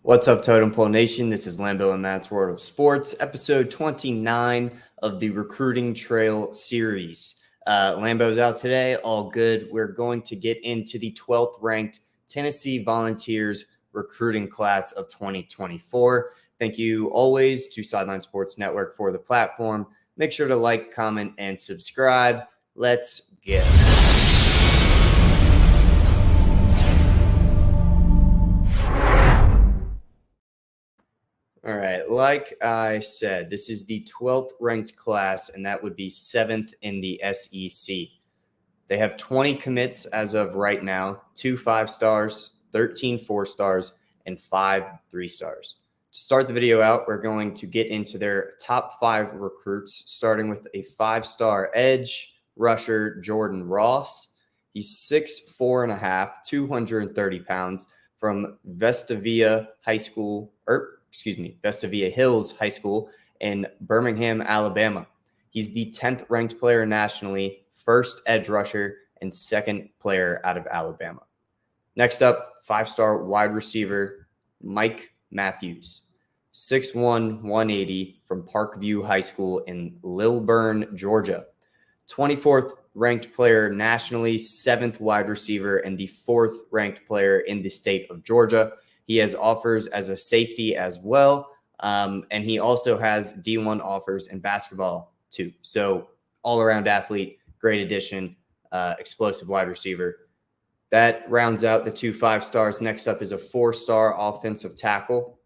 What's up, Totem Pole Nation? This is Lambo and Matt's World of Sports, episode 29 of the Recruiting Trail series. Lambo's out today, all good. We're going to get into the 12th ranked Tennessee Volunteers recruiting class of 2024. Thank you always to Sideline Sports Network for the platform. Make sure to like, comment, and subscribe. Let's get it. All right, like I said, this is the 12th ranked class, and that would be 7th in the SEC. They have 20 commits as of right now, 2 5-stars, 13 4-stars, and 5 3-stars. To start the video out, we're going to get into their top 5 recruits, starting with a 5-star edge rusher, Jordan Ross. He's 6'4.5", 230 pounds, from Vestavia Hills High School in Birmingham, Alabama. He's the 10th ranked player nationally, first edge rusher, and second player out of Alabama. Next up, 5-star wide receiver Mike Matthews, 6'1", 180, from Parkview High School in Lilburn, Georgia. 24th ranked player nationally, 7th wide receiver, and the 4th ranked player in the state of Georgia. He has offers as a safety as well, and he also has D1 offers in basketball too. So all-around athlete, great addition, explosive wide receiver. That rounds out the 2 5-stars. Next up is a 4-star offensive tackle,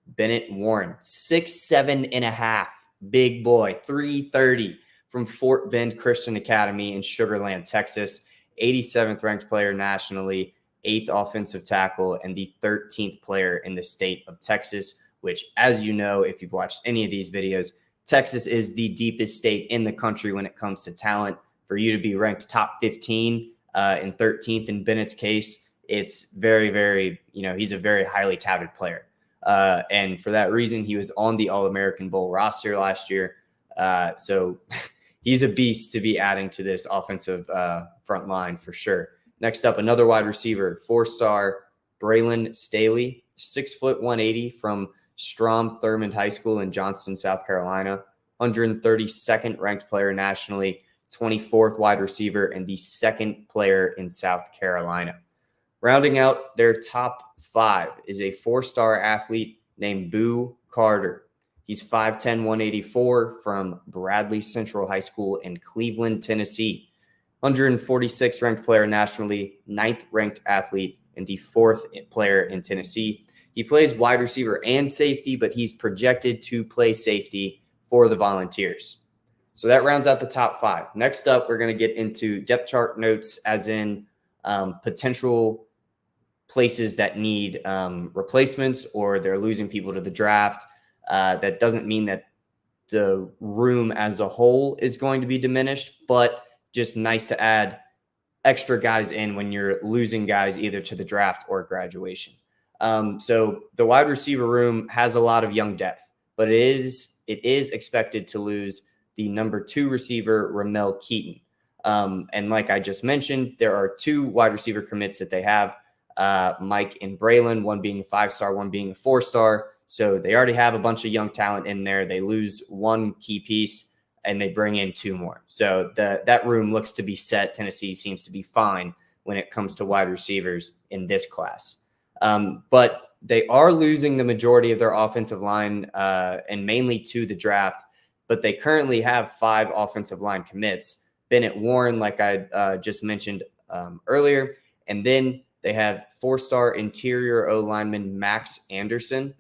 Bennett Warren, 6'7.5", big boy, 330, from Fort Bend Christian Academy in Sugar Land, Texas, 87th ranked player nationally, 8th offensive tackle, and the 13th player in the state of Texas, which, as you know, if you've watched any of these videos, Texas is the deepest state in the country when it comes to talent. For you to be ranked top 15 and 13th in Bennett's case, it's very, very, he's a very highly touted player. And for that reason, he was on the All-American Bowl roster last year. So he's a beast to be adding to this offensive front line for sure. Next up, another wide receiver, 4-star Brillan Staley, 6', 180, from Strom Thurmond High School in Johnston, South Carolina, 132nd ranked player nationally, 24th wide receiver, and the second player in South Carolina. Rounding out their top 5 is a 4-star athlete named Boo Carter. He's 5'10", 184, from Bradley Central High School in Cleveland, Tennessee. 146th ranked player nationally, 9th ranked athlete, and the 4th player in Tennessee. He plays wide receiver and safety, but he's projected to play safety for the Volunteers. So that rounds out the top 5. Next up, we're going to get into depth chart notes, as in potential places that need replacements or they're losing people to the draft. That doesn't mean that the room as a whole is going to be diminished, but just nice to add extra guys in when you're losing guys either to the draft or graduation. So the wide receiver room has a lot of young depth, but it is expected to lose the number 2 receiver, Ramel Keaton. And like I just mentioned, there are 2 wide receiver commits that they have, Mike and Brillan, one being a 5-star, one being a 4-star. So they already have a bunch of young talent in there. They lose one key piece and they bring in 2 more. So that room looks to be set. Tennessee seems to be fine when it comes to wide receivers in this class. But they are losing the majority of their offensive line and mainly to the draft. But they currently have 5 offensive line commits. Bennett Warren, like I just mentioned earlier. And then they have 4-star interior O-lineman Max Anderson,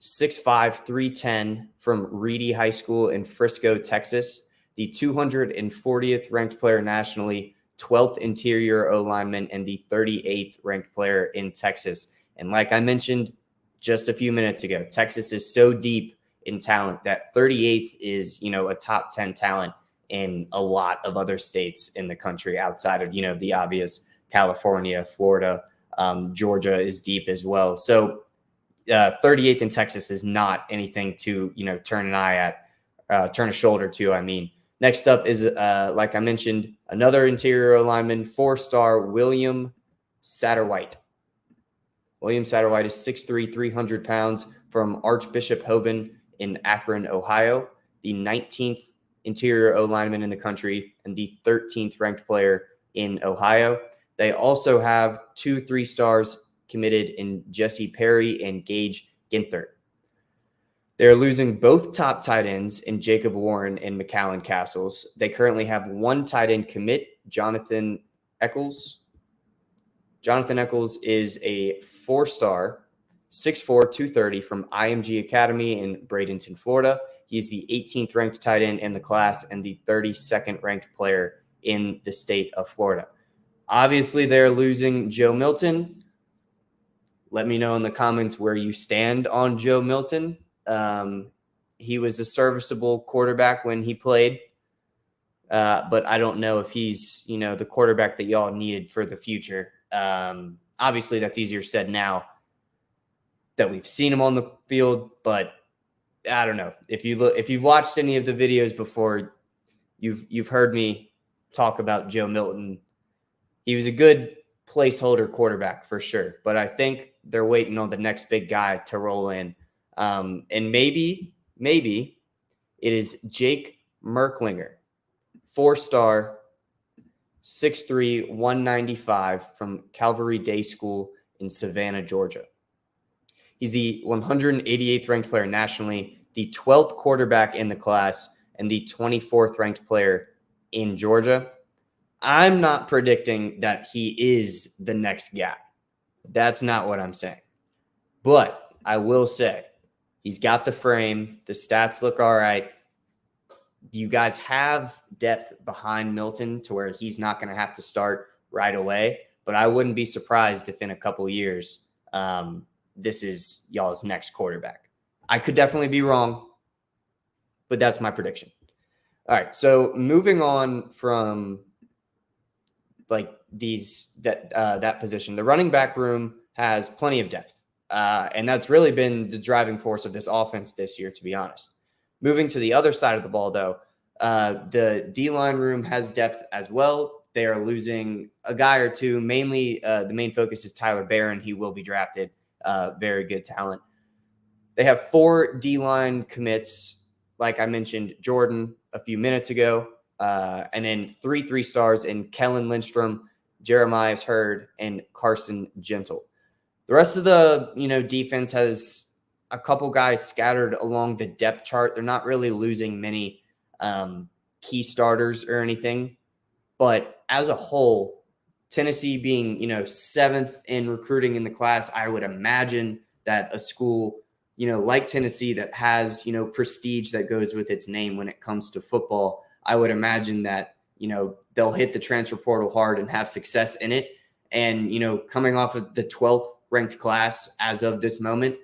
6'5", 310, from Reedy High School in Frisco, Texas, the 240th ranked player nationally, 12th interior O-lineman, and the 38th ranked player in Texas. And like I mentioned just a few minutes ago, Texas is so deep in talent that 38th is, a top 10 talent in a lot of other states in the country outside of, the obvious California, Florida, Georgia is deep as well. So 38th in Texas is not anything to, turn an eye at, turn a shoulder to, I mean. Next up is, like I mentioned, another interior lineman, 4-star William Satterwhite. William Satterwhite is 6'3", 300 pounds from Archbishop Hoban in Akron, Ohio, the 19th interior O-lineman in the country and the 13th ranked player in Ohio. They also have 2 3-stars committed in Jesse Perry and Gage Ginther. They're losing both top tight ends in Jacob Warren and McAllen Castles. They currently have 1 tight end commit, Jonathan Eccles. Jonathan Eccles is a 4-star, 6'4", 230 from IMG Academy in Bradenton, Florida. He's the 18th ranked tight end in the class and the 32nd ranked player in the state of Florida. Obviously, they're losing Joe Milton. Let me know in the comments where you stand on Joe Milton. He was a serviceable quarterback when he played, but I don't know if he's, the quarterback that y'all needed for the future. Obviously, that's easier said now that we've seen him on the field, but I don't know. If you've watched any of the videos before, you've heard me talk about Joe Milton. He was a good placeholder quarterback for sure, but I think they're waiting on the next big guy to roll in. And maybe it is Jake Merklinger, 4-star, 6'3", 195 from Calvary Day School in Savannah, Georgia. He's the 188th ranked player nationally, the 12th quarterback in the class, and the 24th ranked player in Georgia. I'm not predicting that he is the next guy. That's not what I'm saying. But I will say he's got the frame. The stats look all right. You guys have depth behind Milton to where he's not going to have to start right away. But I wouldn't be surprised if in a couple of years this is y'all's next quarterback. I could definitely be wrong, but that's my prediction. All right, so moving on from that position, the running back room has plenty of depth, and that's really been the driving force of this offense this year, to be honest. Moving to the other side of the ball, though, the D-line room has depth as well. They are losing a guy or two. Mainly, the main focus is Tyler Barron. He will be drafted. Very good talent. They have 4 D-line commits, like I mentioned, Jordan a few minutes ago, and then 3 3-stars in Kellen Lindstrom, Jeremiah Hurd, and Carson Gentle. The rest of the defense has a couple guys scattered along the depth chart. They're not really losing many key starters or anything, but as a whole, Tennessee being 7th in recruiting in the class, I would imagine that a school like Tennessee that has prestige that goes with its name when it comes to football, I would imagine that they'll hit the transfer portal hard and have success in it. And coming off of the 12th ranked class as of this moment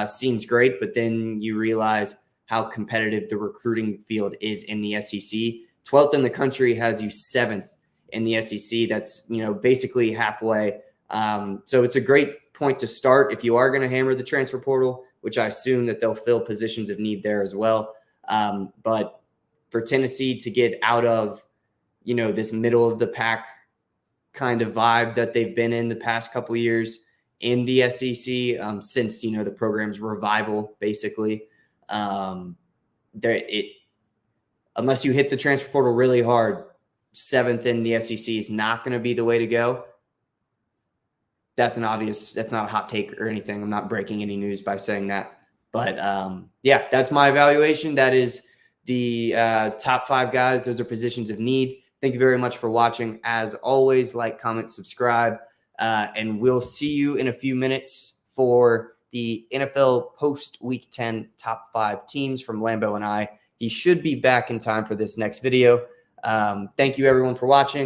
seems great, but then you realize how competitive the recruiting field is in the SEC. 12th in the country has you 7th in the SEC. That's basically halfway. So it's a great point to start if you are going to hammer the transfer portal, which I assume that they'll fill positions of need there as well. But for Tennessee to get out of this middle of the pack kind of vibe that they've been in the past couple of years in the SEC since the program's revival, basically, unless you hit the transfer portal really hard, 7th in the SEC is not going to be the way to go. That's not a hot take or anything. I'm not breaking any news by saying that. But yeah, that's my evaluation. That is the top 5 guys. Those are positions of need. Thank you very much for watching. As always, like, comment, subscribe, and we'll see you in a few minutes for the NFL post-Week 10 top 5 teams from Lambo and I. He should be back in time for this next video. Thank you, everyone, for watching.